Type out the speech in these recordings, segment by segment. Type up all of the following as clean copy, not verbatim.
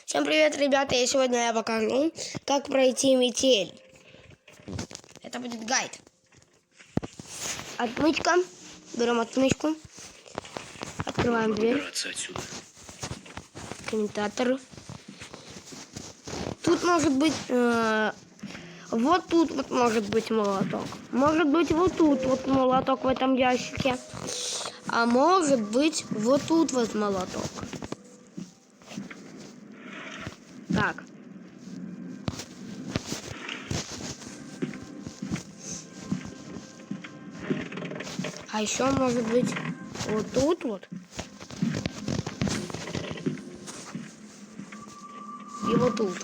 Всем привет, ребята! И сегодня я покажу, как пройти метель. Это будет гайд. Отмычка. Берем отмычку. Открываем дверь. Отсюда. Комментатор. Тут может быть... вот тут вот может быть молоток. Может быть вот тут вот молоток в этом ящике. А может быть вот тут вот молоток. Так. А еще может быть вот тут вот. И вот тут.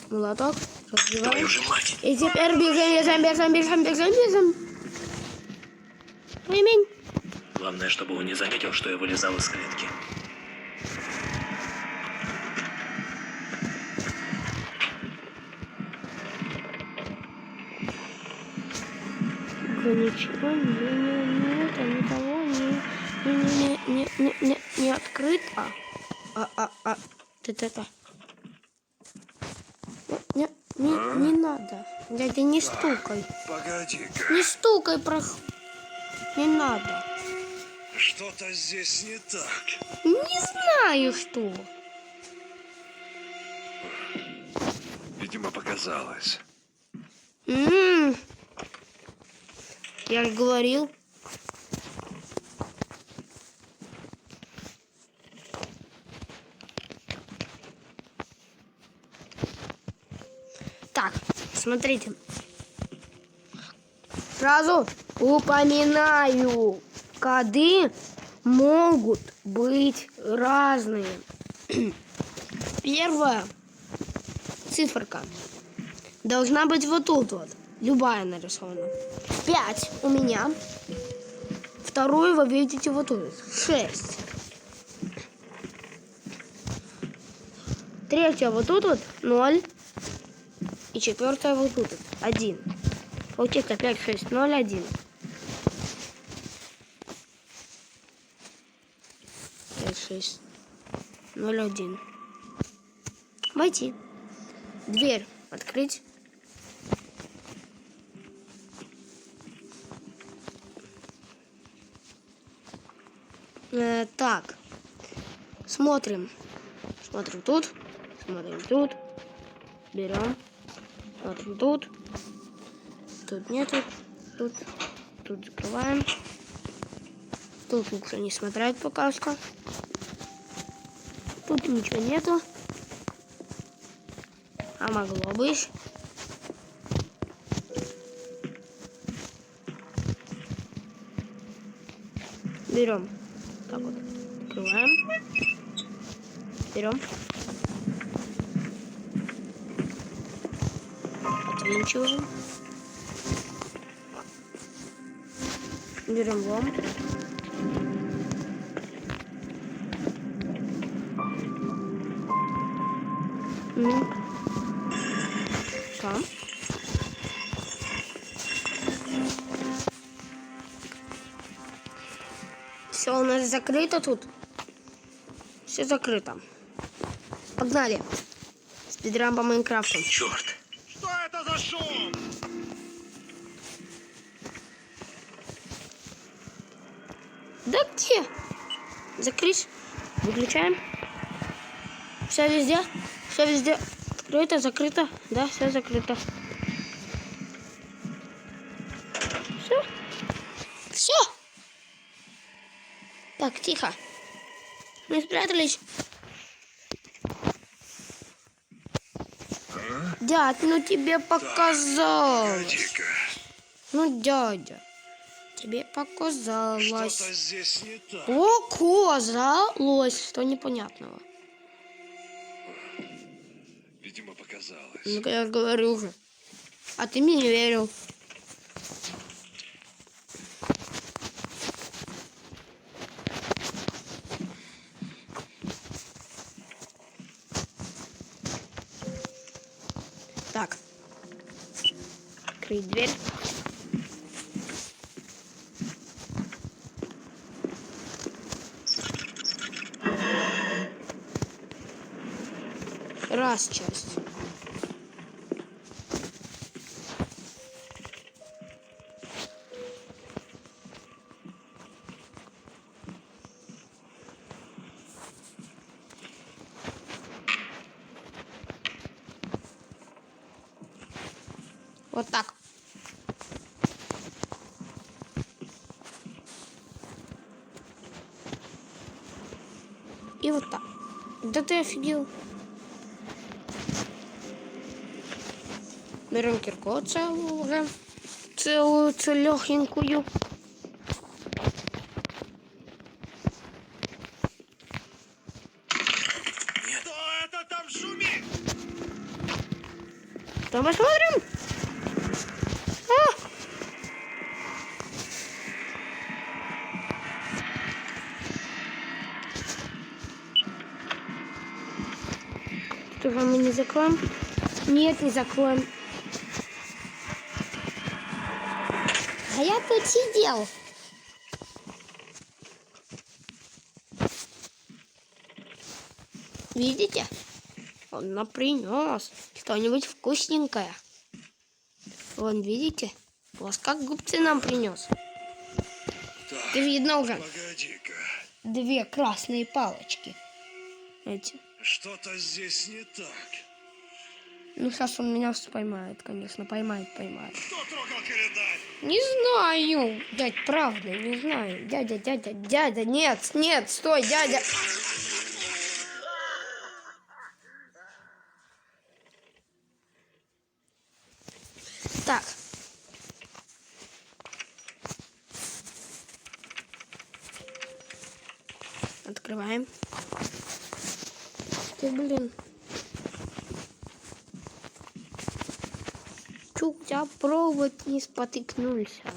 Молоток. Разбиваем. Твою же мать. И теперь бежим. Ремень. Главное, чтобы он не заметил, что я вылезал из клетки. Ничего не открыто. Это. Не надо. Дядя, не стукай. Погоди-ка. Не стукай, не надо. Что-то здесь не так. Не знаю, что. Видимо, показалось. Я же говорил. Так, смотрите. Сразу упоминаю, коды могут быть разные. Первая циферка должна быть вот тут вот. Любая нарисована. 5 у меня. Вторую вы видите вот тут. 6. Третья вот тут вот 0. И четвертая вот тут вот 1. Получится 5, 6, 0, 1. 5, 6, 0, 1. Войти. Дверь открыть. Так. Смотрим. Смотрим тут. Смотрим тут. Берем. Смотрим тут. Тут нету. Тут закрываем. Тут лучше не смотреть пока что. Тут ничего нету. А могло быть. Берем. Так вот. Открываем. Берем. Отвинчиваем. Берем лом. Все. Все у нас закрыто тут. Все закрыто. Погнали. Спидран по Майнкрафту. Черт. Что это за шум? Да где? Закрыть. Выключаем. Все везде. Все везде. Открыто, закрыто. Да, все закрыто. Все. Все. Так, тихо. Мы спрятались. Дядь, ну тебе показалось. Погоди-ка. Ну, дядя, тебе показалось. Что-то здесь не так. Показалось. Что непонятного? Видимо, показалось. Ну-ка, я говорю уже. А ты мне не верил. Так. Открыть дверь. раз часть. Вот так. И вот так. Да ты офигел. Берем кирку целую уже. Целую, целехенькую. Кто это там шумит? То посмотрим. А! Что же мы не закроем? Нет, не закроем. А я тут сидел. Видите? Он нам принес что-нибудь вкусненькое. Вон, видите? Вот как губцы нам принес. Так, Ты видно уже погоди-ка. две красные палочки. Эти. Что-то здесь не так. Ну, сейчас он меня поймает, конечно. Поймает. Кто трогал календарь? Не знаю. Дядь, правда, не знаю. Дядя, нет, стой, дядя. Так. Открываем. Ты, блин. Чё у тебя провод не спотыкнулся?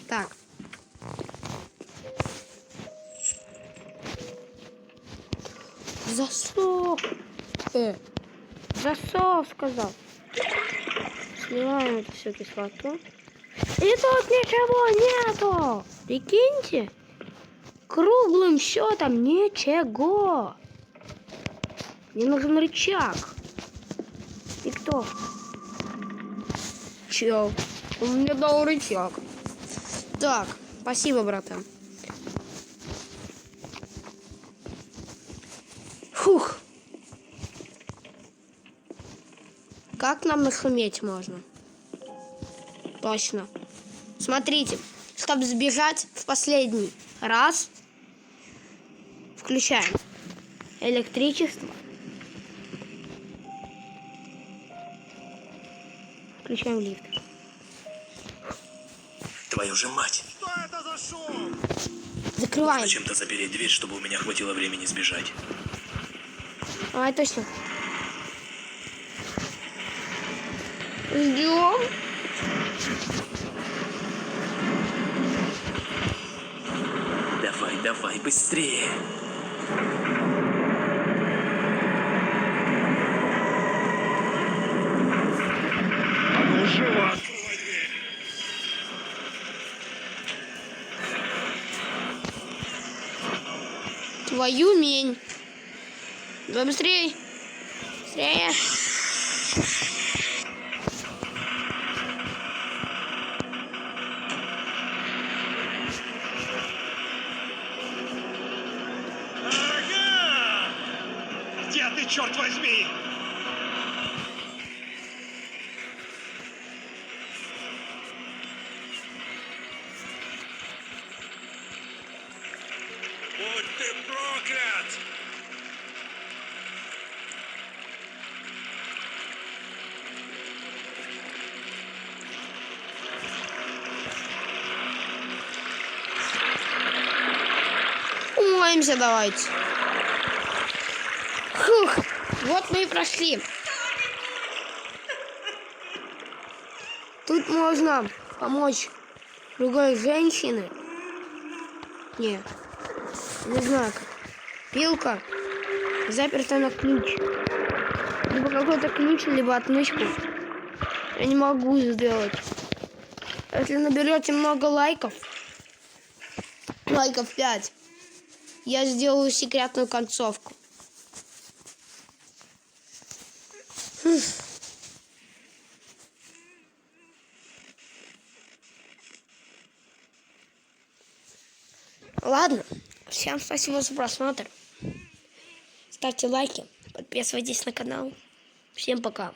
Так. Засов. Засов, сказал. Сливаем эту всю кислоту. И тут ничего нету. Прикиньте. Круглым счетом ничего. Мне нужен рычаг. И кто? Чел. Он мне дал рычаг. Так, спасибо, братан. Фух. Как нам нашуметь можно? Точно. Смотрите, чтобы сбежать в последний раз, включаем электричество. Включаем лифт. Твою же мать. Что это за шум? Закрываем. Зачем-то запереть дверь, чтобы у меня хватило времени сбежать. Ай, точно. Ждем. Давай, быстрее. А ну, живо! Открывай дверь! Твою мень. Давай быстрее. Быстрее. Ага! Где ты, черт возьми? Будь ты проклят! Умоемся давайте. Фух, вот мы и прошли. Тут можно помочь другой женщине. Не знаю как. Пилка заперта на ключ. Либо какой-то ключ, либо отмычку. Я не могу сделать. Если наберете много лайков 5, я сделаю секретную концовку. Ладно, всем спасибо за просмотр. Ставьте лайки, подписывайтесь на канал. Всем пока.